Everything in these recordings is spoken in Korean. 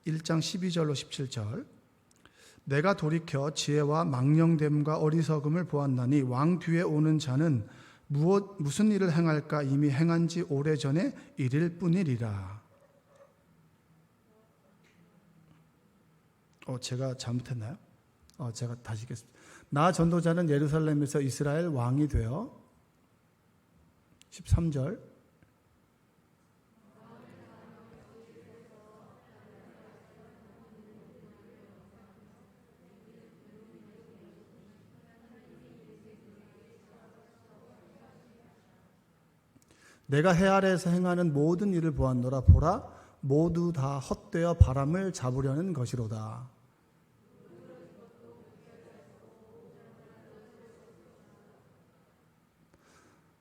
1장 12절로 17절. 내가 돌이켜 지혜와 망령됨과 어리석음을 보았나니 왕 뒤에 오는 자는 무슨 일을 행할까 이미 행한 지 오래전에 일일 뿐이리라. 제가 잘못했나요? 제가 다시 읽겠습니다. 나 전도자는 예루살렘에서 이스라엘 왕이 되어 13절. 내가 해 아래에서 행하는 모든 일을 보았노라. 보라, 모두 다 헛되어 바람을 잡으려는 것이로다.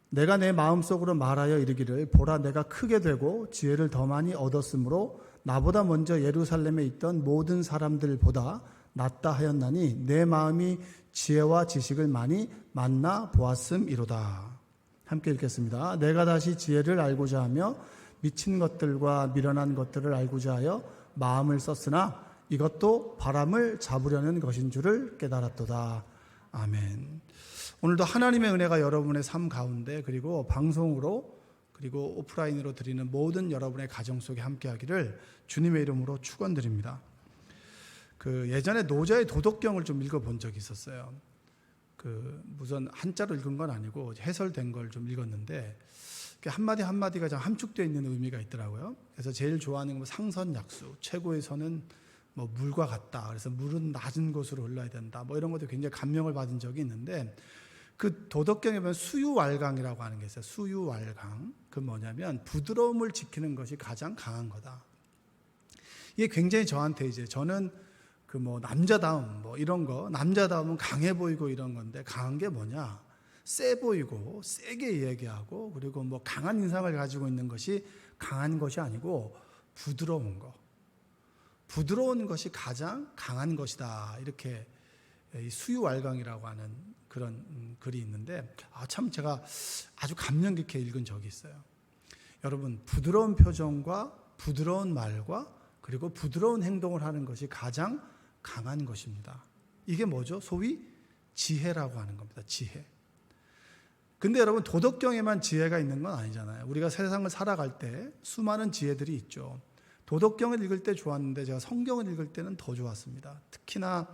내가 내 마음속으로 말하여 이르기를 보라, 내가 크게 되고 지혜를 더 많이 얻었으므로 나보다 먼저 예루살렘에 있던 모든 사람들보다 낫다 하였나니 내 마음이 지혜와 지식을 많이 만나 보았음이로다. 함께 읽겠습니다. 내가 다시 지혜를 알고자 하며 미친 것들과 미련한 것들을 알고자 하여 마음을 썼으나 이것도 바람을 잡으려는 것인 줄을 깨달았도다. 아멘. 오늘도 하나님의 은혜가 여러분의 삶 가운데 그리고 방송으로 그리고 오프라인으로 드리는 모든 여러분의 가정 속에 함께하기를 주님의 이름으로 축원드립니다. 예전에 노자의 도덕경을 좀 읽어본 적이 있었어요. 무슨 한자로 읽은 건 아니고 해설된 걸 좀 읽었는데 한마디 한마디가 좀 함축되어 있는 의미가 있더라고요. 그래서 제일 좋아하는 건 상선약수, 최고의 선은 물과 같다. 그래서 물은 낮은 곳으로 흘러야 된다. 이런 것도 굉장히 감명을 받은 적이 있는데 그 도덕경에 보면 수유왈강이라고 하는 게 있어요. 수유왈강. 그 뭐냐면 부드러움을 지키는 것이 가장 강한 거다. 이게 굉장히 저한테 저는 남자다움 이런 거, 남자다움은 강해 보이고 이런 건데 강한 게 뭐냐? 세 보이고 세게 얘기하고 그리고 강한 인상을 가지고 있는 것이 강한 것이 아니고 부드러운 거. 부드러운 것이 가장 강한 것이다. 이렇게 수유왈강이라고 하는 그런 글이 있는데 참 제가 아주 감명 깊게 읽은 적이 있어요. 여러분, 부드러운 표정과 부드러운 말과 그리고 부드러운 행동을 하는 것이 가장 강한 것입니다. 이게 뭐죠? 소위 지혜라고 하는 겁니다. 지혜. 근데 여러분, 도덕경에만 지혜가 있는 건 아니잖아요. 우리가 세상을 살아갈 때 수많은 지혜들이 있죠. 도덕경을 읽을 때 좋았는데 제가 성경을 읽을 때는 더 좋았습니다. 특히나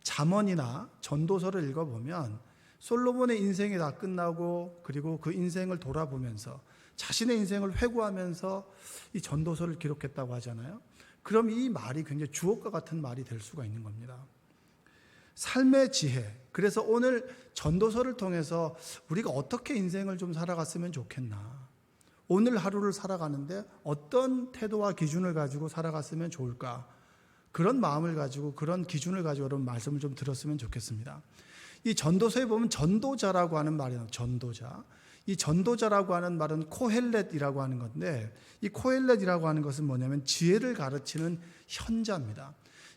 잠언이나 전도서를 읽어보면 솔로몬의 인생이 다 끝나고 그리고 그 인생을 돌아보면서 자신의 인생을 회고하면서 이 전도서를 기록했다고 하잖아요. 그럼 이 말이 굉장히 주옥과 같은 말이 될 수가 있는 겁니다. 삶의 지혜. 그래서 오늘 전도서를 통해서 우리가 어떻게 인생을 좀 살아갔으면 좋겠나. 오늘 하루를 살아가는데 어떤 태도와 기준을 가지고 살아갔으면 좋을까. 그런 마음을 가지고 그런 기준을 가지고 여러분 말씀을 좀 들었으면 좋겠습니다. 이 전도서에 보면 전도자라고 하는 말이 나와요. 전도자. 이 전도자라고 하는 말은 코헬렛이라고 하는 건데 이 코헬렛이라고 하는 것은 뭐냐면 지혜를 가르치는 현자입니다.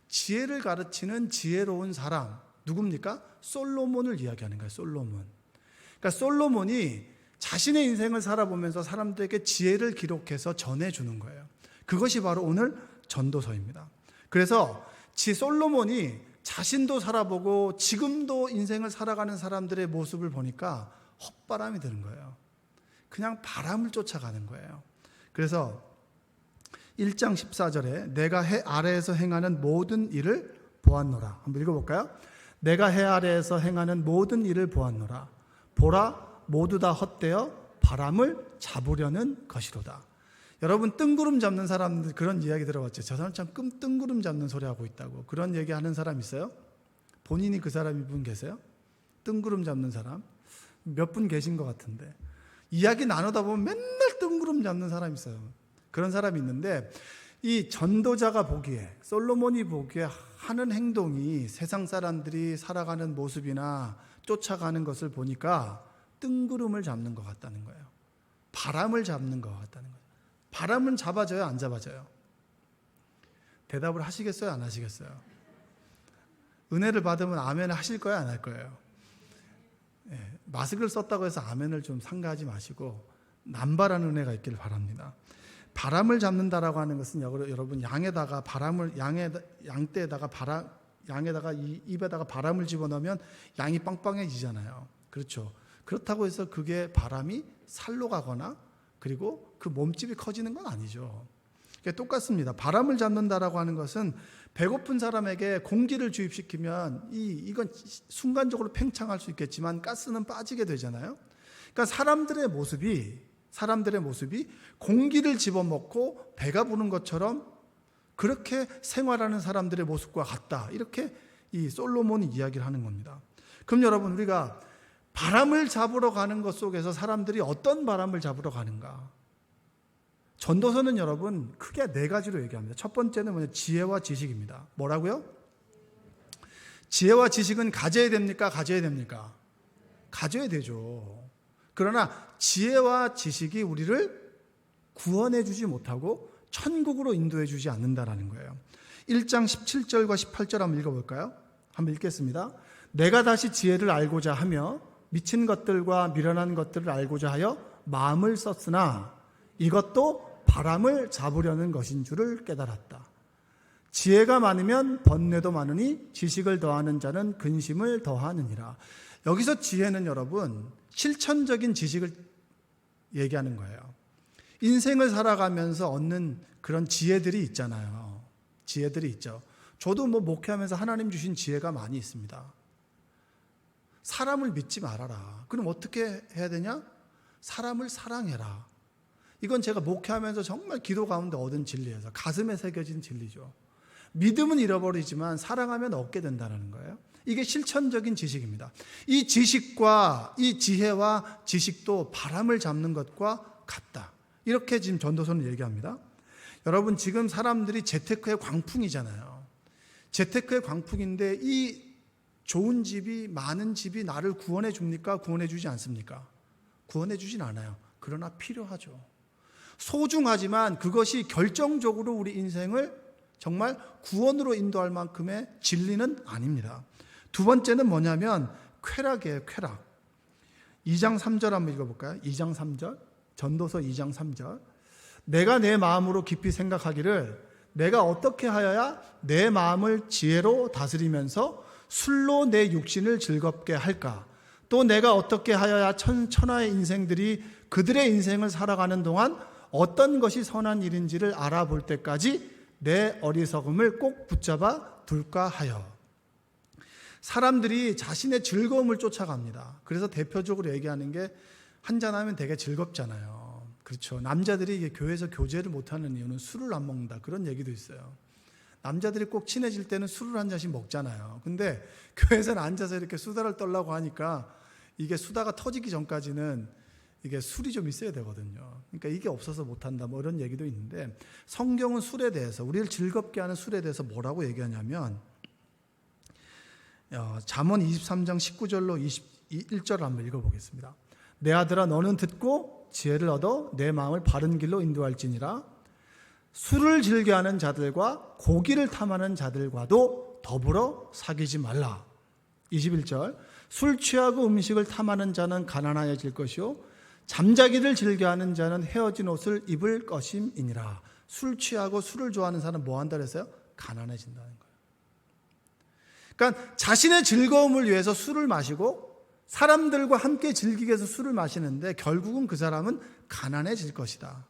지혜를 가르치는 지혜로운 사람 누굽니까? 솔로몬을 이야기하는 거예요. 솔로몬. 그러니까 솔로몬이 자신의 인생을 살아보면서 사람들에게 지혜를 기록해서 전해주는 거예요. 그것이 바로 오늘 전도서입니다. 그래서 솔로몬이 자신도 살아보고 지금도 인생을 살아가는 사람들의 모습을 보니까 헛바람이 드는 거예요. 그냥 바람을 쫓아가는 거예요. 그래서 1장 14절에 내가 해 아래에서 행하는 모든 일을 보았노라. 한번 읽어볼까요? 내가 해 아래에서 행하는 모든 일을 보았노라. 보라, 모두 다 헛되어 바람을 잡으려는 것이로다. 여러분, 뜬구름 잡는 사람들 그런 이야기 들어봤죠? 저 사람 참 뜬구름 잡는 소리 하고 있다고. 그런 얘기 하는 사람 있어요? 본인이 그 사람이 분 계세요? 뜬구름 잡는 사람? 몇 분 계신 것 같은데 이야기 나누다 보면 맨날 뜬구름 잡는 사람이 있어요. 그런 사람이 있는데 이 전도자가 보기에 솔로몬이 보기에 하는 행동이 세상 사람들이 살아가는 모습이나 쫓아가는 것을 보니까 뜬구름을 잡는 것 같다는 거예요. 바람을 잡는 것 같다는 거예요. 바람은 잡아져요? 안 잡아져요? 대답을 하시겠어요? 안 하시겠어요? 은혜를 받으면 아멘 하실 거예요? 안 할 거예요? 마스크를 썼다고 해서 아멘을 좀 상가하지 마시고 남발한 은혜가 있기를 바랍니다. 바람을 잡는다라고 하는 것은 여러분 양에다가 양에다가 입에다가 바람을 집어넣으면 양이 빵빵해지잖아요. 그렇죠. 그렇다고 해서 그게 바람이 살로 가거나 그리고 그 몸집이 커지는 건 아니죠. 똑같습니다. 바람을 잡는다라고 하는 것은 배고픈 사람에게 공기를 주입시키면 이건 순간적으로 팽창할 수 있겠지만 가스는 빠지게 되잖아요. 그러니까 사람들의 모습이 공기를 집어먹고 배가 부른 것처럼 그렇게 생활하는 사람들의 모습과 같다. 이렇게 이 솔로몬이 이야기를 하는 겁니다. 그럼 여러분, 우리가 바람을 잡으러 가는 것 속에서 사람들이 어떤 바람을 잡으러 가는가? 전도서는 여러분 크게 4가지로 얘기합니다. 첫 번째는 지혜와 지식입니다. 뭐라고요? 지혜와 지식은 가져야 됩니까? 가져야 됩니까? 가져야 되죠. 그러나 지혜와 지식이 우리를 구원해 주지 못하고 천국으로 인도해 주지 않는다라는 거예요. 1장 17절과 18절 한번 읽어볼까요? 한번 읽겠습니다. 내가 다시 지혜를 알고자 하며 미친 것들과 미련한 것들을 알고자 하여 마음을 썼으나 이것도 바람을 잡으려는 것인 줄을 깨달았다. 지혜가 많으면 번뇌도 많으니 지식을 더하는 자는 근심을 더하느니라. 여기서 지혜는 여러분 실천적인 지식을 얘기하는 거예요. 인생을 살아가면서 얻는 그런 지혜들이 있잖아요. 지혜들이 있죠. 저도 목회하면서 하나님 주신 지혜가 많이 있습니다. 사람을 믿지 말아라. 그럼 어떻게 해야 되냐? 사람을 사랑해라. 이건 제가 목회하면서 정말 기도 가운데 얻은 진리에서 가슴에 새겨진 진리죠. 믿음은 잃어버리지만 사랑하면 얻게 된다는 거예요. 이게 실천적인 지식입니다. 이 지식과 이 지혜와 지식도 바람을 잡는 것과 같다. 이렇게 지금 전도서는 얘기합니다. 여러분, 지금 사람들이 재테크의 광풍이잖아요. 재테크의 광풍인데 이 좋은 집이, 많은 집이 나를 구원해 줍니까? 구원해 주지 않습니까? 구원해 주진 않아요. 그러나 필요하죠. 소중하지만 그것이 결정적으로 우리 인생을 정말 구원으로 인도할 만큼의 진리는 아닙니다. 두 번째는 뭐냐면 쾌락이에요. 쾌락. 2장 3절 한번 읽어볼까요? 2장 3절. 전도서 2장 3절. 내가 내 마음으로 깊이 생각하기를 내가 어떻게 하여야 내 마음을 지혜로 다스리면서 술로 내 육신을 즐겁게 할까? 또 내가 어떻게 하여야 천하의 인생들이 그들의 인생을 살아가는 동안 어떤 것이 선한 일인지를 알아볼 때까지 내 어리석음을 꼭 붙잡아 둘까 하여. 사람들이 자신의 즐거움을 쫓아갑니다. 그래서 대표적으로 얘기하는 게 한잔하면 되게 즐겁잖아요. 그렇죠. 남자들이 이게 교회에서 교제를 못하는 이유는 술을 안 먹는다. 그런 얘기도 있어요. 남자들이 꼭 친해질 때는 술을 한 잔씩 먹잖아요. 근데 교회에서는 앉아서 이렇게 수다를 떨라고 하니까 이게 수다가 터지기 전까지는 이게 술이 좀 있어야 되거든요. 그러니까 이게 없어서 못한다 뭐 이런 얘기도 있는데, 성경은 술에 대해서, 우리를 즐겁게 하는 술에 대해서 뭐라고 얘기하냐면 잠언 23장 19절로 21절을 한번 읽어보겠습니다. 내 아들아, 너는 듣고 지혜를 얻어 내 마음을 바른 길로 인도할지니라. 술을 즐겨하는 자들과 고기를 탐하는 자들과도 더불어 사귀지 말라. 21절. 술 취하고 음식을 탐하는 자는 가난하여질 것이요 잠자기를 즐겨하는 자는 헤어진 옷을 입을 것임이니라. 술 취하고 술을 좋아하는 사람은 뭐 한다 그랬어요? 가난해진다는 거예요. 그러니까 자신의 즐거움을 위해서 술을 마시고 사람들과 함께 즐기기 위해서 술을 마시는데 결국은 그 사람은 가난해질 것이다.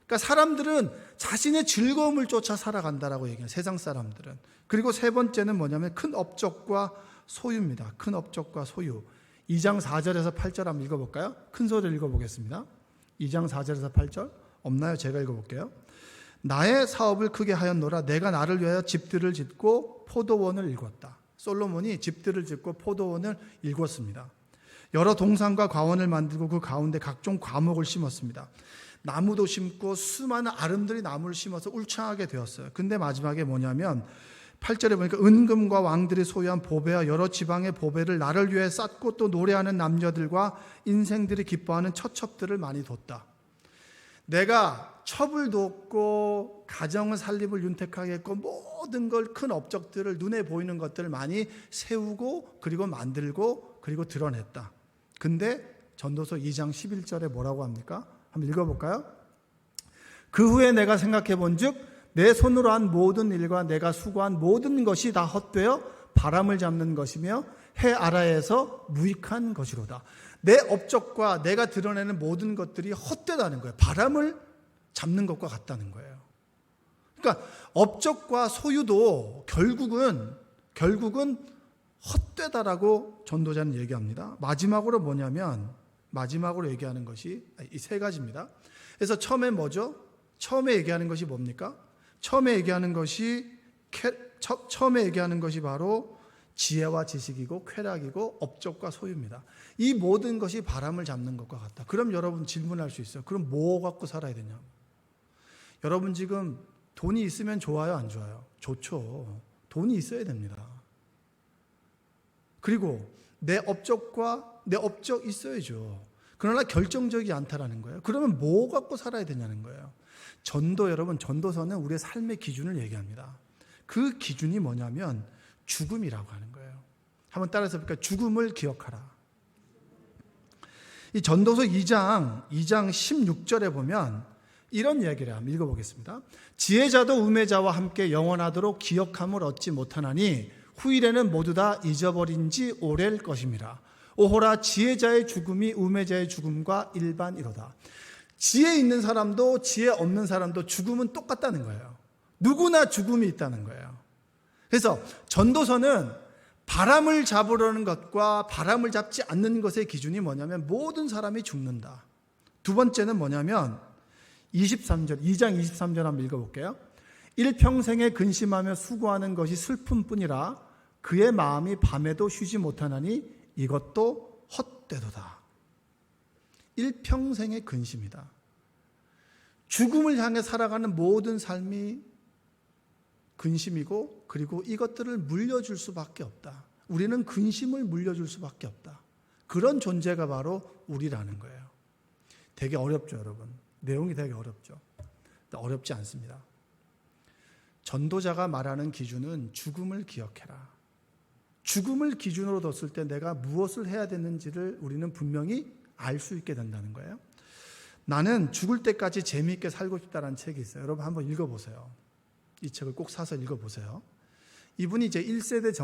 그러니까 사람들은 자신의 즐거움을 쫓아 살아간다라고 얘기해요. 세상 사람들은. 그리고 세 번째는 뭐냐면 큰 업적과 소유입니다. 큰 업적과 소유. 2장 4절에서 8절 한번 읽어볼까요? 큰 소리를 읽어보겠습니다. 2장 4절에서 8절. 없나요? 제가 읽어볼게요. 나의 사업을 크게 하였노라. 내가 나를 위하여 집들을 짓고 포도원을 일궜다. 솔로몬이 집들을 짓고 포도원을 일궜습니다. 여러 동산과 과원을 만들고 그 가운데 각종 과목을 심었습니다. 나무도 심고 수많은 아름드리 나무를 심어서 울창하게 되었어요. 근데 마지막에 뭐냐면 8절에 보니까 은금과 왕들이 소유한 보배와 여러 지방의 보배를 나를 위해 쌓고 또 노래하는 남녀들과 인생들이 기뻐하는 처첩들을 많이 뒀다. 내가 첩을 뒀고 가정을 살림을 윤택하게 했고 모든 걸, 큰 업적들을, 눈에 보이는 것들을 많이 세우고 그리고 만들고 그리고 드러냈다. 근데 전도서 2장 11절에 뭐라고 합니까? 한번 읽어볼까요? 그 후에 내가 생각해 본즉 내 손으로 한 모든 일과 내가 수고한 모든 것이 다 헛되어 바람을 잡는 것이며 해 아래에서 무익한 것이로다. 내 업적과 내가 드러내는 모든 것들이 헛되다는 거예요. 바람을 잡는 것과 같다는 거예요. 그러니까 업적과 소유도 결국은 헛되다라고 전도자는 얘기합니다. 마지막으로 뭐냐면, 마지막으로 얘기하는 것이 이 세 가지입니다. 그래서 처음에 뭐죠? 처음에 얘기하는 것이 뭡니까? 처음에 얘기하는 것이 바로 지혜와 지식이고 쾌락이고 업적과 소유입니다. 이 모든 것이 바람을 잡는 것과 같다. 그럼 여러분 질문할 수 있어요. 그럼 뭐 갖고 살아야 되냐? 여러분 지금 돈이 있으면 좋아요, 안 좋아요? 좋죠. 돈이 있어야 됩니다. 그리고 내 업적 있어야죠. 그러나 결정적이 않다라는 거예요. 그러면 뭐 갖고 살아야 되냐는 거예요. 여러분, 전도서는 우리의 삶의 기준을 얘기합니다. 그 기준이 뭐냐면 죽음이라고 하는 거예요. 한번 따라서 볼까요? 죽음을 기억하라. 이 전도서 2장 16절에 보면 이런 이야기를 한번 읽어보겠습니다. 지혜자도 우매자와 함께 영원하도록 기억함을 얻지 못하나니 후일에는 모두 다 잊어버린 지 오래일 것임이라. 오호라 지혜자의 죽음이 우매자의 죽음과 일반이로다. 지혜 있는 사람도 지혜 없는 사람도 죽음은 똑같다는 거예요. 누구나 죽음이 있다는 거예요. 그래서 전도서는 바람을 잡으려는 것과 바람을 잡지 않는 것의 기준이 뭐냐면 모든 사람이 죽는다. 두 번째는 뭐냐면 2장 23절 한번 읽어볼게요. 일평생에 근심하며 수고하는 것이 슬픔뿐이라 그의 마음이 밤에도 쉬지 못하나니 이것도 헛되도다. 일평생의 근심이다. 죽음을 향해 살아가는 모든 삶이 근심이고 그리고 이것들을 물려줄 수밖에 없다. 우리는 근심을 물려줄 수밖에 없다. 그런 존재가 바로 우리라는 거예요. 되게 어렵죠, 여러분. 내용이 되게 어렵죠. 어렵지 않습니다. 전도자가 말하는 기준은 죽음을 기억해라. 죽음을 기준으로 뒀을 때 내가 무엇을 해야 되는지를 우리는 분명히 알 수 있게 된다는 거예요. 나는 죽을 때까지 재미있게 살고 싶다라는 책이 있어요. 여러분 한번 읽어보세요. 이 책을 꼭 사서 읽어보세요. 이분이 이제 1세대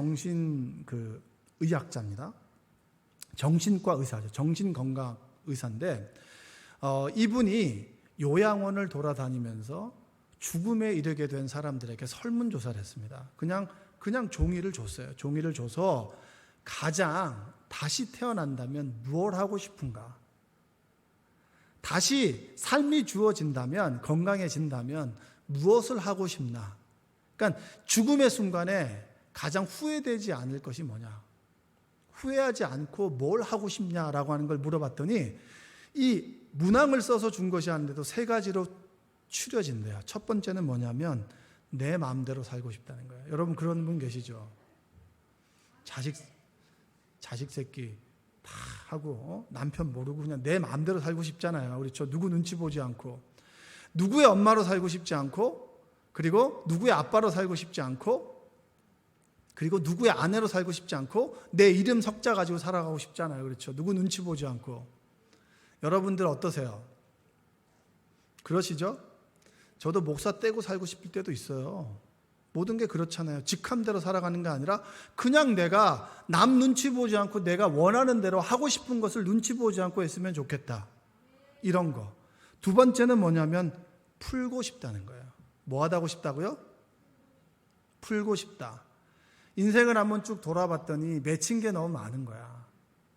의학자입니다. 정신과 의사죠. 정신건강 의사인데 이분이 요양원을 돌아다니면서 죽음에 이르게 된 사람들에게 설문조사를 했습니다. 그냥 종이를 줬어요. 종이를 줘서 가장 다시 태어난다면 무엇을 하고 싶은가? 다시 삶이 주어진다면, 건강해진다면 무엇을 하고 싶나? 그러니까 죽음의 순간에 가장 후회되지 않을 것이 뭐냐? 후회하지 않고 뭘 하고 싶냐라고 하는 걸 물어봤더니 이 문항을 써서 준 것이 아닌데도 세 가지로 추려진대요. 첫 번째는 뭐냐면 내 마음대로 살고 싶다는 거예요. 여러분 그런 분 계시죠? 자식 새끼 다 하고 남편 모르고 그냥 내 마음대로 살고 싶잖아요. 그렇죠? 누구 눈치 보지 않고 누구의 엄마로 살고 싶지 않고 그리고 누구의 아빠로 살고 싶지 않고 그리고 누구의 아내로 살고 싶지 않고 내 이름 석자 가지고 살아가고 싶잖아요. 그렇죠? 누구 눈치 보지 않고. 여러분들 어떠세요? 그러시죠? 저도 목사 떼고 살고 싶을 때도 있어요. 모든 게 그렇잖아요. 직함대로 살아가는 게 아니라 그냥 내가 남 눈치 보지 않고 내가 원하는 대로 하고 싶은 것을 눈치 보지 않고 했으면 좋겠다. 이런 거. 두 번째는 뭐냐면 풀고 싶다는 거예요. 뭐 하다고 싶다고요? 풀고 싶다. 인생을 한번 쭉 돌아봤더니 맺힌 게 너무 많은 거야.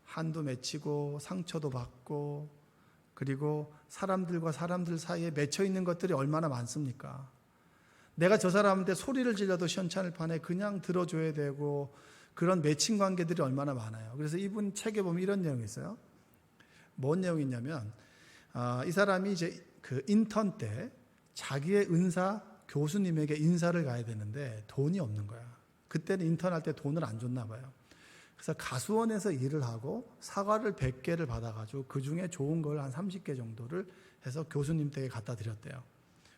한도 맺히고 상처도 받고 그리고 사람들과 사람들 사이에 맺혀 있는 것들이 얼마나 많습니까? 내가 저 사람한테 소리를 질러도 시원찮을 판에 그냥 들어줘야 되고 그런 맺힌 관계들이 얼마나 많아요. 그래서 이분 책에 보면 이런 내용이 있어요. 뭔 내용이 있냐면 이 사람이 이제 그 인턴 때 자기의 은사 교수님에게 인사를 가야 되는데 돈이 없는 거야. 그때는 인턴할 때 돈을 안 줬나 봐요. 그래서 가수원에서 일을 하고 사과를 100개를 받아가지고 그중에 좋은 걸 한 30개 정도를 해서 교수님 댁에 갖다 드렸대요.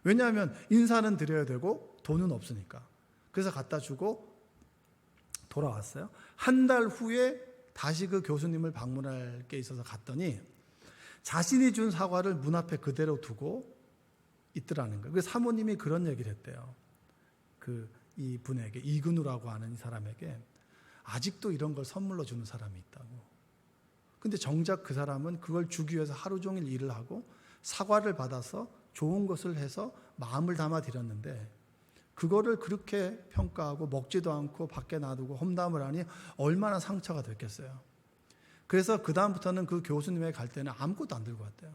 왜냐하면 인사는 드려야 되고 돈은 없으니까. 그래서 갖다 주고 돌아왔어요. 한 달 후에 다시 그 교수님을 방문할 게 있어서 갔더니 자신이 준 사과를 문 앞에 그대로 두고 있더라는 거예요. 그래서 사모님이 그런 얘기를 했대요. 이 분에게, 이근우라고 하는 이 사람에게 아직도 이런 걸 선물로 주는 사람이 있다고. 근데 정작 그 사람은 그걸 주기 위해서 하루 종일 일을 하고 사과를 받아서 좋은 것을 해서 마음을 담아 드렸는데 그거를 그렇게 평가하고 먹지도 않고 밖에 놔두고 험담을 하니 얼마나 상처가 됐겠어요. 그래서 그 다음부터는 그 교수님에게 갈 때는 아무것도 안 들고 왔대요.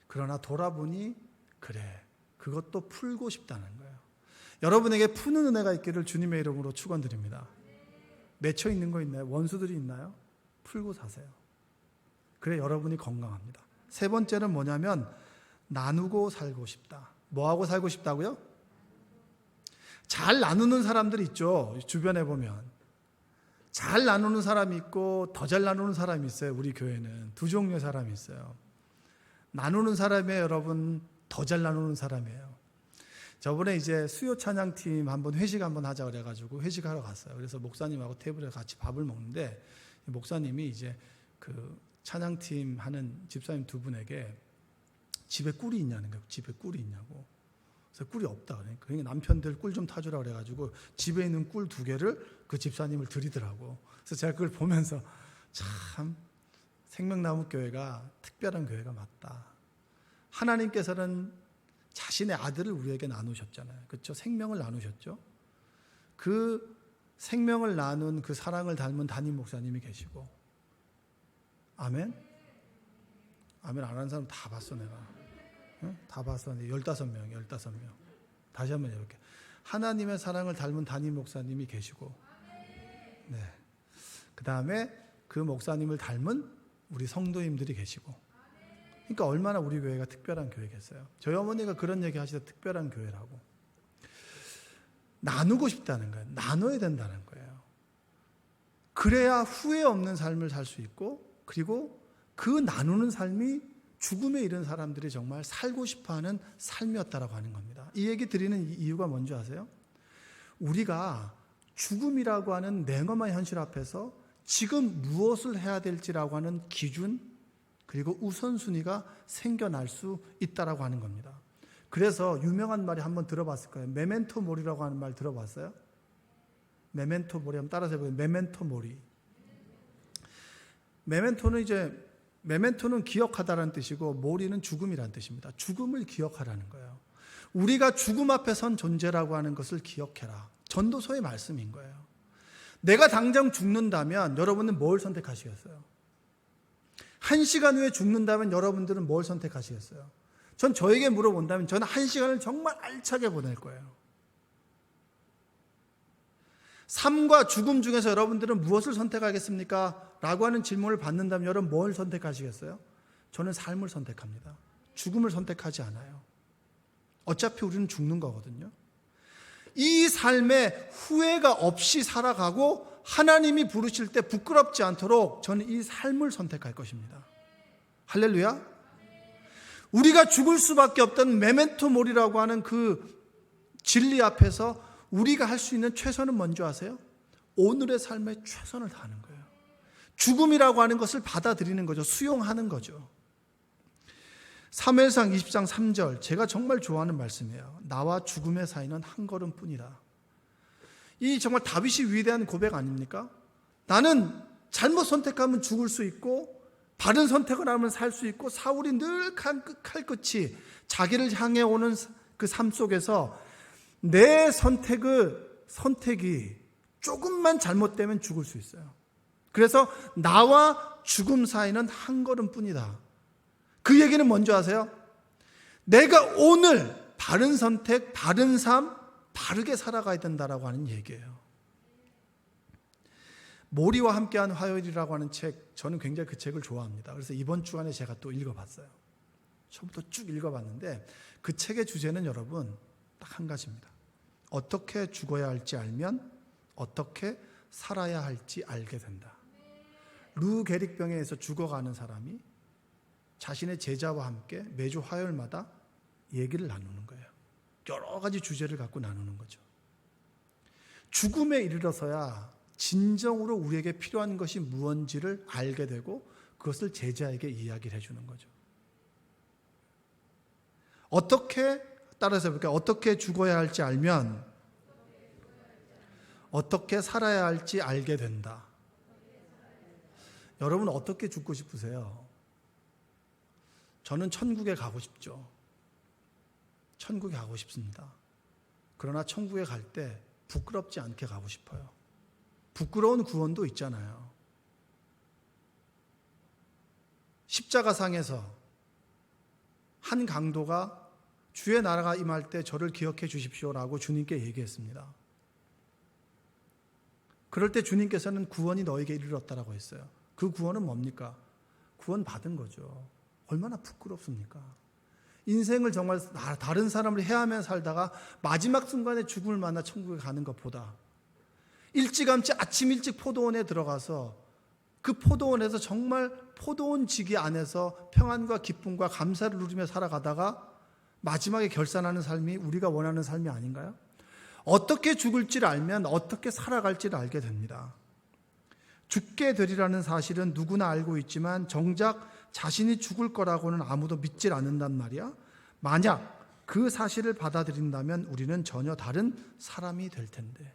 그러나 돌아보니 그래, 그것도 풀고 싶다는 거예요. 여러분에게 푸는 은혜가 있기를 주님의 이름으로 축원드립니다. 맺혀 있는 거 있나요? 원수들이 있나요? 풀고 사세요. 그래 여러분이 건강합니다. 세 번째는 뭐냐면 나누고 살고 싶다. 뭐하고 살고 싶다고요? 잘 나누는 사람들이 있죠. 주변에 보면 잘 나누는 사람이 있고 더 잘 나누는 사람이 있어요. 우리 교회는 두 종류의 사람이 있어요. 나누는 사람이에요. 여러분, 더 잘 나누는 사람이에요. 저번에 이제 수요 찬양팀 한번 회식 한번 하자 그래가지고 회식하러 갔어요. 그래서 목사님하고 테이블에 같이 밥을 먹는데 목사님이 이제 그 찬양팀 하는 집사님 두 분에게 집에 꿀이 있냐는 거예요. 집에 꿀이 있냐고. 그래서 꿀이 없다. 그러니까 남편들 꿀 좀 타주라 그래가지고 집에 있는 꿀 2개를 그 집사님을 드리더라고. 그래서 제가 그걸 보면서 참 생명나무교회가 특별한 교회가 맞다. 하나님께서는 자신의 아들을 우리에게 나누셨잖아요. 그렇죠? 생명을 나누셨죠. 그 생명을 나눈 그 사랑을 닮은 담임 목사님이 계시고, 아멘? 아멘 안 하는 사람 다 봤어 내가. 응? 다 봤어. 15명. 다시 한번 해볼게. 하나님의 사랑을 닮은 담임 목사님이 계시고, 네. 그 다음에 그 목사님을 닮은 우리 성도님들이 계시고, 그러니까 얼마나 우리 교회가 특별한 교회겠어요. 저희 어머니가 그런 얘기 하시다 특별한 교회라고. 나누고 싶다는 거예요. 나눠야 된다는 거예요. 그래야 후회 없는 삶을 살 수 있고, 그리고 그 나누는 삶이 죽음에 이른 사람들이 정말 살고 싶어하는 삶이었다라고 하는 겁니다. 이 얘기 드리는 이유가 뭔지 아세요? 우리가 죽음이라고 하는 냉엄한 현실 앞에서 지금 무엇을 해야 될지라고 하는 기준, 그리고 우선순위가 생겨날 수 있다라고 하는 겁니다. 그래서 유명한 말이 한번 들어봤을 거예요. 메멘토 모리라고 하는 말 들어봤어요? 메멘토 모리 한번 따라서 해보세요. 메멘토 모리. 메멘토는 기억하다라는 뜻이고 모리는 죽음이라는 뜻입니다. 죽음을 기억하라는 거예요. 우리가 죽음 앞에 선 존재라고 하는 것을 기억해라. 전도서의 말씀인 거예요. 내가 당장 죽는다면 여러분은 뭘 선택하시겠어요? 1시간 후에 죽는다면 여러분들은 뭘 선택하시겠어요? 전 저에게 물어본다면 저는 1시간을 정말 알차게 보낼 거예요. 삶과 죽음 중에서 여러분들은 무엇을 선택하겠습니까? 라고 하는 질문을 받는다면 여러분 뭘 선택하시겠어요? 저는 삶을 선택합니다. 죽음을 선택하지 않아요. 어차피 우리는 죽는 거거든요. 이 삶에 후회가 없이 살아가고 하나님이 부르실 때 부끄럽지 않도록 저는 이 삶을 선택할 것입니다. 할렐루야. 우리가 죽을 수밖에 없던 메멘토 모리라고 하는 그 진리 앞에서 우리가 할 수 있는 최선은 뭔지 아세요? 오늘의 삶에 최선을 다하는 거예요. 죽음이라고 하는 것을 받아들이는 거죠. 수용하는 거죠. 사무엘상 20장 3절, 제가 정말 좋아하는 말씀이에요. 나와 죽음의 사이는 한 걸음뿐이다. 이 정말 다윗이 위대한 고백 아닙니까? 나는 잘못 선택하면 죽을 수 있고 바른 선택을 하면 살 수 있고, 사울이 늘 칼끝이 자기를 향해 오는 그 삶 속에서 내 선택이 조금만 잘못되면 죽을 수 있어요. 그래서 나와 죽음 사이는 한 걸음뿐이다. 그 얘기는 뭔지 아세요? 내가 오늘 바른 선택, 바른 삶, 바르게 살아가야 된다라고 하는 얘기예요. 모리와 함께한 화요일이라고 하는 책, 저는 굉장히 그 책을 좋아합니다. 그래서 이번 주간에 제가 또 읽어봤어요. 처음부터 쭉 읽어봤는데 그 책의 주제는 여러분 딱 한 가지입니다. 어떻게 죽어야 할지 알면 어떻게 살아야 할지 알게 된다. 루 게릭병에 의해서 죽어가는 사람이 자신의 제자와 함께 매주 화요일마다 얘기를 나누는 거예요. 여러 가지 주제를 갖고 나누는 거죠. 죽음에 이르러서야 진정으로 우리에게 필요한 것이 무엇인지를 알게 되고 그것을 제자에게 이야기를 해주는 거죠. 따라서 해볼까요? 어떻게 죽어야 할지 알면 어떻게 살아야 할지 알게 된다. 여러분 어떻게 죽고 싶으세요? 저는 천국에 가고 싶죠. 천국에 가고 싶습니다. 그러나 천국에 갈 때 부끄럽지 않게 가고 싶어요. 부끄러운 구원도 있잖아요. 십자가상에서 한 강도가 주의 나라가 임할 때 저를 기억해 주십시오라고 주님께 얘기했습니다. 그럴 때 주님께서는 구원이 너에게 이르렀다라고 했어요. 그 구원은 뭡니까? 구원 받은 거죠. 얼마나 부끄럽습니까? 인생을 정말 다른 사람을 해하며 살다가 마지막 순간에 죽음을 만나 천국에 가는 것보다 일찌감치 아침 일찍 포도원에 들어가서 그 포도원에서 정말 포도원 지기 안에서 평안과 기쁨과 감사를 누리며 살아가다가 마지막에 결산하는 삶이 우리가 원하는 삶이 아닌가요? 어떻게 죽을지를 알면 어떻게 살아갈지를 알게 됩니다. 죽게 되리라는 사실은 누구나 알고 있지만 정작 자신이 죽을 거라고는 아무도 믿질 않는단 말이야. 만약 그 사실을 받아들인다면 우리는 전혀 다른 사람이 될 텐데.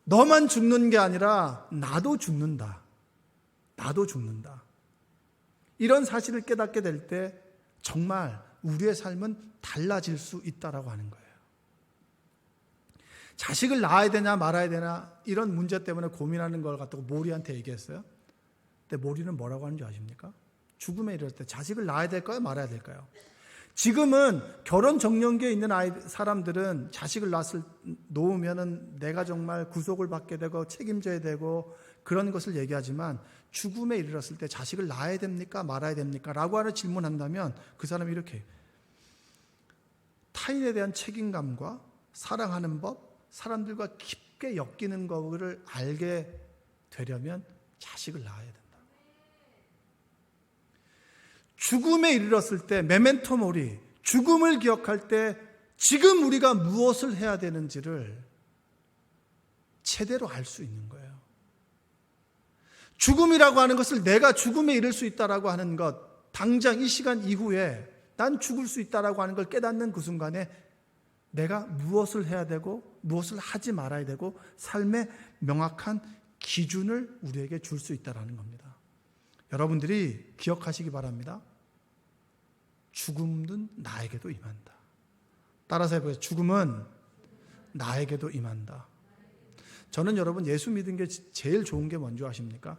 너만 죽는 게 아니라 나도 죽는다. 나도 죽는다. 이런 사실을 깨닫게 될 때 정말 우리의 삶은 달라질 수 있다라고 하는 거예요. 자식을 낳아야 되냐 말아야 되냐 이런 문제 때문에 고민하는 걸 갖다가 모리한테 얘기했어요. 근데 모리는 뭐라고 하는지 아십니까? 죽음에 이를 때 자식을 낳아야 될까요? 말아야 될까요? 지금은 결혼 정년기에 있는 사람들은 자식을 놓으면은 내가 정말 구속을 받게 되고 책임져야 되고 그런 것을 얘기하지만 죽음에 이르렀을 때 자식을 낳아야 됩니까? 말아야 됩니까? 라고 하는 질문한다면 그 사람이 이렇게 타인에 대한 책임감과 사랑하는 법, 사람들과 깊게 엮이는 것을 알게 되려면 자식을 낳아야 된다. 죽음에 이르렀을 때 메멘토 모리, 죽음을 기억할 때 지금 우리가 무엇을 해야 되는지를 제대로 알 수 있는 거예요. 죽음이라고 하는 것을 내가 죽음에 이를 수 있다라고 하는 것, 당장 이 시간 이후에 난 죽을 수 있다라고 하는 걸 깨닫는 그 순간에 내가 무엇을 해야 되고 무엇을 하지 말아야 되고 삶의 명확한 기준을 우리에게 줄 수 있다라는 겁니다. 여러분들이 기억하시기 바랍니다. 죽음은 나에게도 임한다. 따라서 해보세요. 죽음은 나에게도 임한다. 저는 여러분 예수 믿은 게 제일 좋은 게 뭔지 아십니까?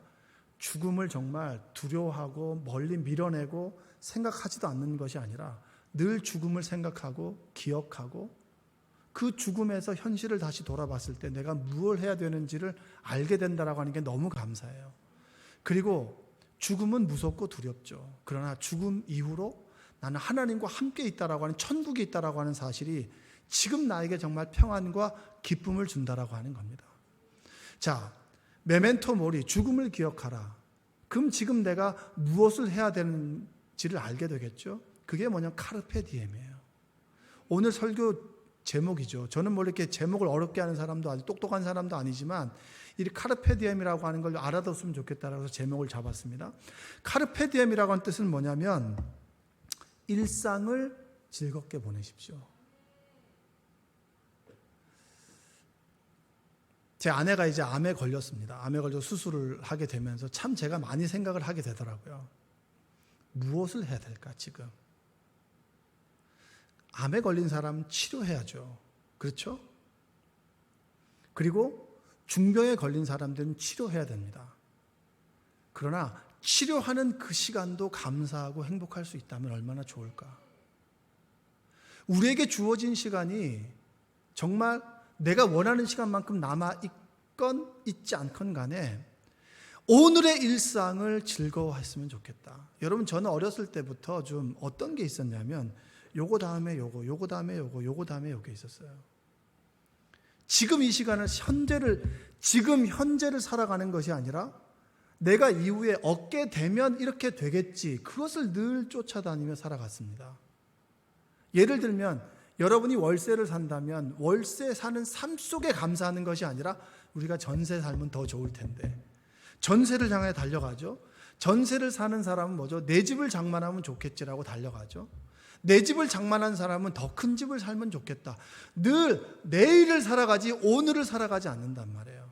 죽음을 정말 두려워하고 멀리 밀어내고 생각하지도 않는 것이 아니라 늘 죽음을 생각하고 기억하고 그 죽음에서 현실을 다시 돌아봤을 때 내가 무엇을 해야 되는지를 알게 된다라고 하는 게 너무 감사해요. 그리고 죽음은 무섭고 두렵죠. 그러나 죽음 이후로 나는 하나님과 함께 있다라고 하는 천국에 있다라고 하는 사실이 지금 나에게 정말 평안과 기쁨을 준다라고 하는 겁니다. 자, 메멘토 모리, 죽음을 기억하라. 그럼 지금 내가 무엇을 해야 되는지를 알게 되겠죠. 그게 뭐냐면 카르페 디엠이에요. 오늘 설교 제목이죠. 저는 뭐 이렇게 제목을 어렵게 하는 사람도 아주 똑똑한 사람도 아니지만 이 카르페 디엠이라고 하는 걸 알아뒀으면 좋겠다라고 해서 제목을 잡았습니다. 카르페 디엠이라고 하는 뜻은 뭐냐면 일상을 즐겁게 보내십시오. 제 아내가 이제 암에 걸렸습니다. 암에 걸려 수술을 하게 되면서 참 제가 많이 생각을 하게 되더라고요. 무엇을 해야 될까 지금? 암에 걸린 사람은 치료해야죠. 그렇죠? 그리고 중병에 걸린 사람들은 치료해야 됩니다. 그러나 치료하는 그 시간도 감사하고 행복할 수 있다면 얼마나 좋을까? 우리에게 주어진 시간이 정말 내가 원하는 시간만큼 남아있건 있지 않건 간에 오늘의 일상을 즐거워했으면 좋겠다. 여러분 저는 어렸을 때부터 좀 어떤 게 있었냐면 요거 다음에 요거, 요거 다음에 요거, 요거 다음에 요게 있었어요. 지금 이 시간을 지금 현재를 살아가는 것이 아니라 내가 이후에 얻게 되면 이렇게 되겠지. 그것을 늘 쫓아다니며 살아갔습니다. 예를 들면 여러분이 월세를 산다면 월세 사는 삶 속에 감사하는 것이 아니라 우리가 전세 살면 더 좋을 텐데 전세를 향해 달려가죠. 전세를 사는 사람은 뭐죠? 내 집을 장만하면 좋겠지라고 달려가죠. 내 집을 장만한 사람은 더 큰 집을 살면 좋겠다. 늘 내일을 살아가지 오늘을 살아가지 않는단 말이에요.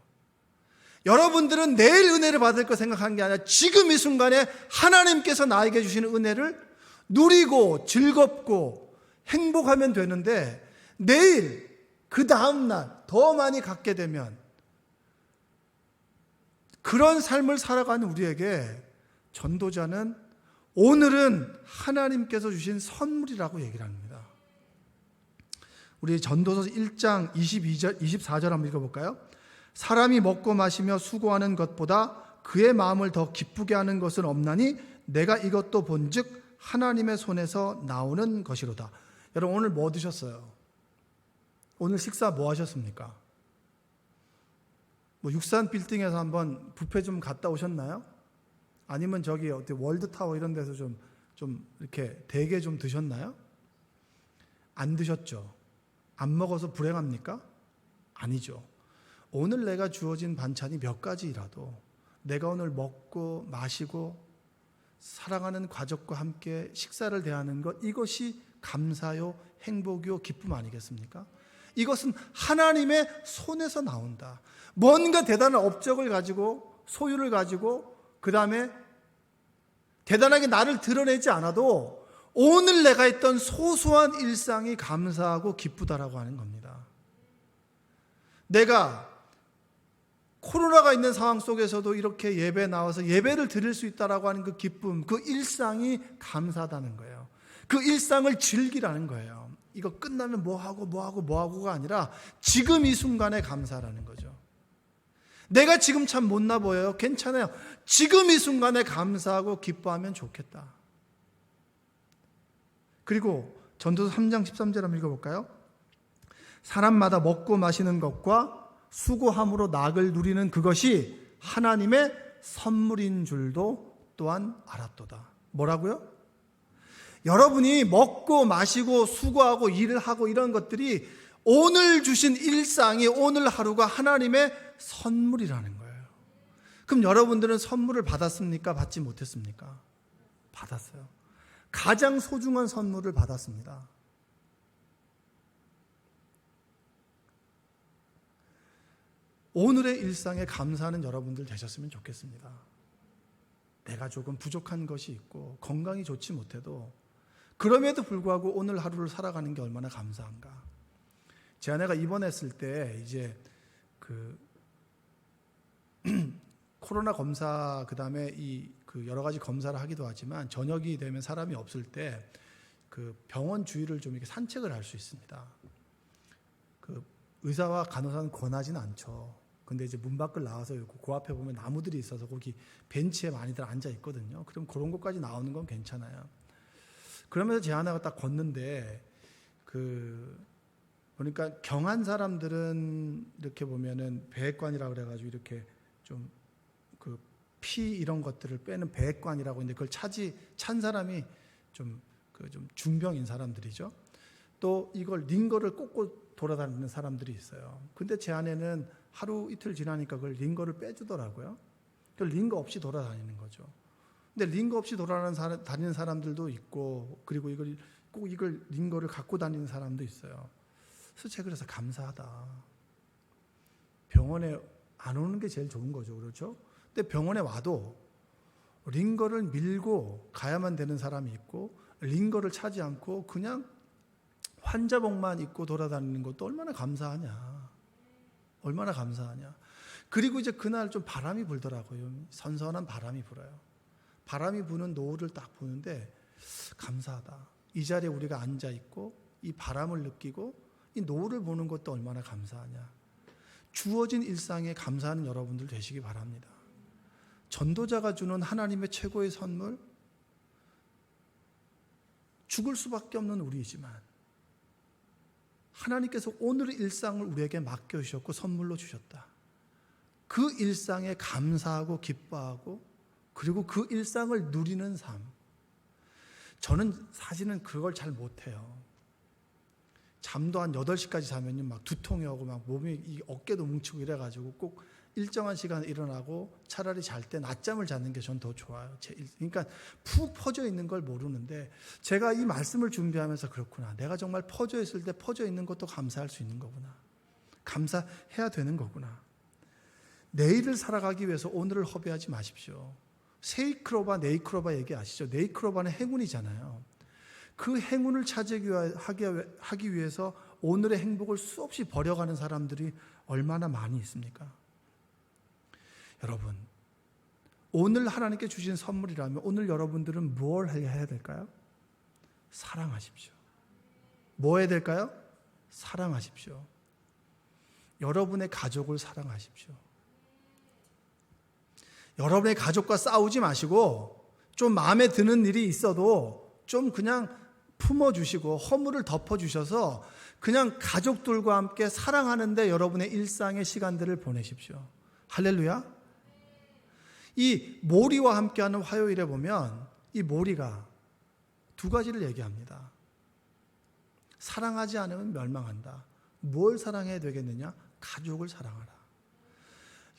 여러분들은 내일 은혜를 받을 거 생각하는 게 아니라 지금 이 순간에 하나님께서 나에게 주시는 은혜를 누리고 즐겁고 행복하면 되는데, 내일 그 다음날 더 많이 갖게 되면 그런 삶을 살아가는 우리에게 전도자는 오늘은 하나님께서 주신 선물이라고 얘기를 합니다. 우리 전도서 1장 24절 한번 읽어볼까요? 사람이 먹고 마시며 수고하는 것보다 그의 마음을 더 기쁘게 하는 것은 없나니 내가 이것도 본즉 하나님의 손에서 나오는 것이로다. 여러분, 오늘 뭐 드셨어요? 오늘 식사 뭐 하셨습니까? 뭐 육산 빌딩에서 한번 뷔페 좀 갔다 오셨나요? 아니면 저기 어디 월드타워 이런 데서 좀 이렇게 대게 좀 드셨나요? 안 드셨죠? 안 먹어서 불행합니까? 아니죠. 오늘 내가 주어진 반찬이 몇 가지라도 내가 오늘 먹고 마시고 사랑하는 가족과 함께 식사를 대하는 것, 이것이 감사요, 행복이요, 기쁨 아니겠습니까? 이것은 하나님의 손에서 나온다. 뭔가 대단한 업적을 가지고, 소유를 가지고, 그 다음에 대단하게 나를 드러내지 않아도 오늘 내가 했던 소소한 일상이 감사하고 기쁘다라고 하는 겁니다. 내가 코로나가 있는 상황 속에서도 이렇게 예배 나와서 예배를 드릴 수 있다라고 하는 그 기쁨, 그 일상이 감사하다는 거예요. 그 일상을 즐기라는 거예요. 이거 끝나면 뭐하고가 아니라 지금 이 순간에 감사라는 거죠. 내가 지금 참 못나 보여요. 괜찮아요. 지금 이 순간에 감사하고 기뻐하면 좋겠다. 그리고 전도서 3장 13절 한번 읽어볼까요? 사람마다 먹고 마시는 것과 수고함으로 낙을 누리는 그것이 하나님의 선물인 줄도 또한 알았도다. 뭐라고요? 여러분이 먹고 마시고 수고하고 일을 하고 이런 것들이 오늘 주신 일상이, 오늘 하루가 하나님의 선물이라는 거예요. 그럼 여러분들은 선물을 받았습니까? 받지 못했습니까? 받았어요. 가장 소중한 선물을 받았습니다. 오늘의 일상에 감사하는 여러분들 되셨으면 좋겠습니다. 내가 조금 부족한 것이 있고 건강이 좋지 못해도 그럼에도 불구하고 오늘 하루를 살아가는 게 얼마나 감사한가. 제 아내가 입원했을 때 이제 코로나 검사, 그 다음에 그 여러 가지 검사를 하기도 하지만 저녁이 되면 사람이 없을 때 그 병원 주위를 좀 이렇게 산책을 할 수 있습니다. 그 의사와 간호사는 권하지는 않죠. 근데 이제 문 밖을 나와서 그 앞에 보면 나무들이 있어서 거기 벤치에 많이들 앉아 있거든요. 그럼 그런 곳까지 나오는 건 괜찮아요. 그러면서 제 아내가 딱 걷는데 그러니까 경한 사람들은 이렇게 보면은 배액관이라고 그래가지고 이렇게 좀 그 피 이런 것들을 빼는 배액관이라고 있는데 그걸 찬 사람이 좀 중병인 사람들이죠. 또 이걸 링거를 꽂고 돌아다니는 사람들이 있어요. 근데 제 아내는 하루 이틀 지나니까 그걸 링거를 빼주더라고요. 그걸 링거 없이 돌아다니는 거죠. 근데 링거 없이 돌아다니는 사람들도 있고, 그리고 이걸 링거를 갖고 다니는 사람도 있어요. 그래서 감사하다. 병원에 안 오는 게 제일 좋은 거죠. 그렇죠? 근데 병원에 와도 링거를 밀고 가야만 되는 사람이 있고, 링거를 차지 않고 그냥 환자복만 입고 돌아다니는 것도 얼마나 감사하냐. 얼마나 감사하냐. 그리고 이제 그날 좀 바람이 불더라고요. 선선한 바람이 불어요. 바람이 부는 노을을 딱 보는데 감사하다. 이 자리에 우리가 앉아 있고 이 바람을 느끼고 이 노을을 보는 것도 얼마나 감사하냐. 주어진 일상에 감사하는 여러분들 되시기 바랍니다. 전도자가 주는 하나님의 최고의 선물, 죽을 수밖에 없는 우리이지만 하나님께서 오늘의 일상을 우리에게 맡겨주셨고 선물로 주셨다. 그 일상에 감사하고 기뻐하고 그리고 그 일상을 누리는 삶. 저는 사실은 그걸 잘 못해요. 잠도 한 8시까지 자면요 막 두통이 오고 막 몸이 이 어깨도 뭉치고 이래가지고 꼭 일정한 시간에 일어나고 차라리 잘 때 낮잠을 자는 게 전 더 좋아요. 그러니까 푹 퍼져 있는 걸 모르는데 제가 이 말씀을 준비하면서 그렇구나. 내가 정말 퍼져 있을 때 퍼져 있는 것도 감사할 수 있는 거구나. 감사해야 되는 거구나. 내일을 살아가기 위해서 오늘을 허비하지 마십시오. 세이크로바, 네이크로바 얘기 아시죠? 네이크로바는 행운이잖아요. 그 행운을 하기 위해서 오늘의 행복을 수없이 버려가는 사람들이 얼마나 많이 있습니까? 여러분, 오늘 하나님께 주신 선물이라면 오늘 여러분들은 뭘 해야 될까요? 사랑하십시오. 뭐 해야 될까요? 사랑하십시오. 여러분의 가족을 사랑하십시오. 여러분의 가족과 싸우지 마시고 좀 마음에 드는 일이 있어도 좀 그냥 품어주시고 허물을 덮어주셔서 그냥 가족들과 함께 사랑하는데 여러분의 일상의 시간들을 보내십시오. 할렐루야. 이 모리와 함께하는 화요일에 보면 이 모리가 두 가지를 얘기합니다. 사랑하지 않으면 멸망한다. 뭘 사랑해야 되겠느냐? 가족을 사랑하라.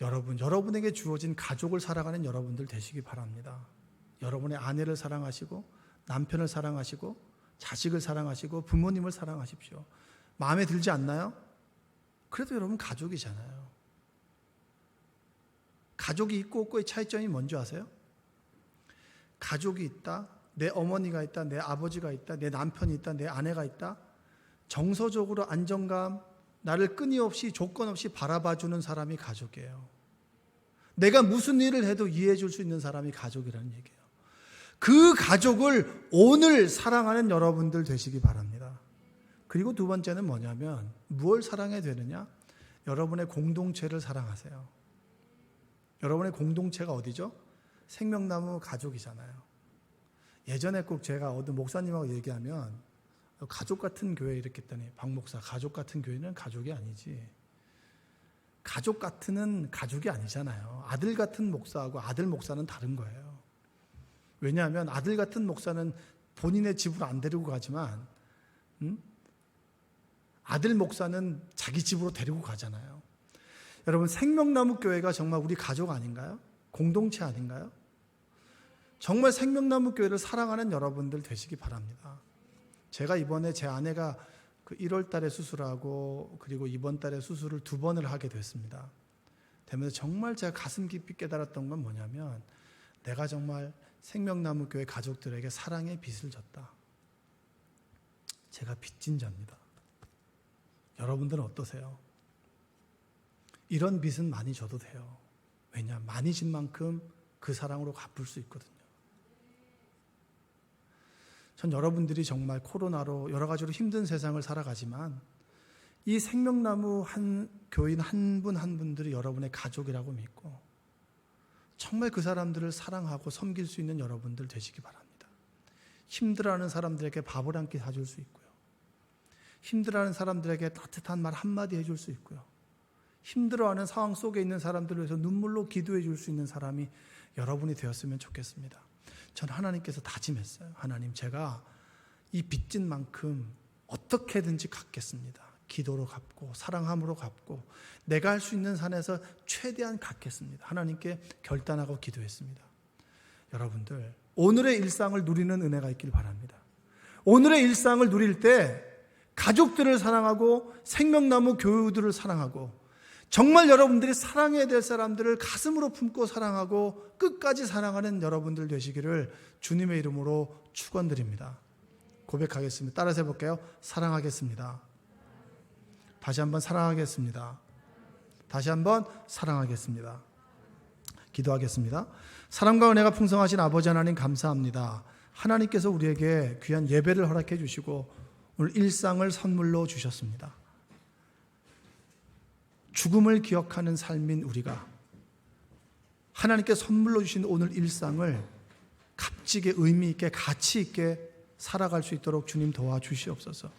여러분에게 주어진 가족을 사랑하는 여러분들 되시기 바랍니다. 여러분의 아내를 사랑하시고 남편을 사랑하시고 자식을 사랑하시고 부모님을 사랑하십시오. 마음에 들지 않나요? 그래도 여러분 가족이잖아요. 가족이 있고 없고의 차이점이 뭔지 아세요? 가족이 있다, 내 어머니가 있다, 내 아버지가 있다, 내 남편이 있다, 내 아내가 있다. 정서적으로 안정감, 나를 끊임없이 조건 없이 바라봐주는 사람이 가족이에요. 내가 무슨 일을 해도 이해해 줄 수 있는 사람이 가족이라는 얘기예요. 그 가족을 오늘 사랑하는 여러분들 되시기 바랍니다. 그리고 두 번째는 뭐냐면 무엇을 사랑해야 되느냐? 여러분의 공동체를 사랑하세요. 여러분의 공동체가 어디죠? 생명나무 가족이잖아요. 예전에 꼭 제가 어떤 목사님하고 얘기하면 가족 같은 교회 이렇게 했더니 박 목사, 가족 같은 교회는 가족이 아니지. 가족 같은은 가족이 아니잖아요. 아들 같은 목사하고 아들 목사는 다른 거예요. 왜냐하면 아들 같은 목사는 본인의 집으로 안 데리고 가지만 아들 목사는 자기 집으로 데리고 가잖아요. 여러분, 생명나무 교회가 정말 우리 가족 아닌가요? 공동체 아닌가요? 정말 생명나무 교회를 사랑하는 여러분들 되시기 바랍니다. 제가 이번에 제 아내가 1월 달에 수술하고 그리고 이번 달에 수술을 2번을 하게 됐습니다. 되면서 정말 제가 가슴 깊이 깨달았던 건 뭐냐면 내가 정말 생명나무 교회 가족들에게 사랑의 빚을 졌다. 제가 빚진 자입니다. 여러분들은 어떠세요? 이런 빚은 많이 져도 돼요. 왜냐? 많이 진 만큼 그 사랑으로 갚을 수 있거든요. 전 여러분들이 정말 코로나로 여러 가지로 힘든 세상을 살아가지만 이 생명나무 교인 한 분 한 분들이 여러분의 가족이라고 믿고 정말 그 사람들을 사랑하고 섬길 수 있는 여러분들 되시기 바랍니다. 힘들어하는 사람들에게 밥을 한 끼 사줄 수 있고요. 힘들어하는 사람들에게 따뜻한 말 한마디 해줄 수 있고요. 힘들어하는 상황 속에 있는 사람들을 위해서 눈물로 기도해 줄 수 있는 사람이 여러분이 되었으면 좋겠습니다. 전 하나님께서 다짐했어요. 하나님, 제가 이 빚진 만큼 어떻게든지 갚겠습니다. 기도로 갚고 사랑함으로 갚고 내가 할 수 있는 산에서 최대한 갚겠습니다. 하나님께 결단하고 기도했습니다. 여러분들, 오늘의 일상을 누리는 은혜가 있길 바랍니다. 오늘의 일상을 누릴 때 가족들을 사랑하고 생명나무 교우들을 사랑하고 정말 여러분들이 사랑해야 될 사람들을 가슴으로 품고 사랑하고 끝까지 사랑하는 여러분들 되시기를 주님의 이름으로 축원드립니다. 고백하겠습니다. 따라서 해볼게요. 사랑하겠습니다. 다시 한번 사랑하겠습니다. 다시 한번 사랑하겠습니다. 기도하겠습니다. 사랑과 은혜가 풍성하신 아버지 하나님 감사합니다. 하나님께서 우리에게 귀한 예배를 허락해 주시고 오늘 일상을 선물로 주셨습니다. 죽음을 기억하는 삶인 우리가 하나님께 선물로 주신 오늘 일상을 값지게 의미 있게 가치 있게 살아갈 수 있도록 주님 도와주시옵소서.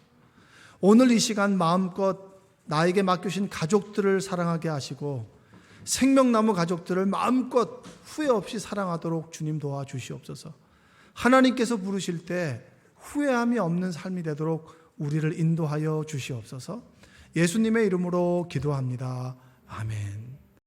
오늘 이 시간 마음껏 나에게 맡겨주신 가족들을 사랑하게 하시고 생명나무 가족들을 마음껏 후회 없이 사랑하도록 주님 도와주시옵소서. 하나님께서 부르실 때 후회함이 없는 삶이 되도록 우리를 인도하여 주시옵소서. 예수님의 이름으로 기도합니다. 아멘.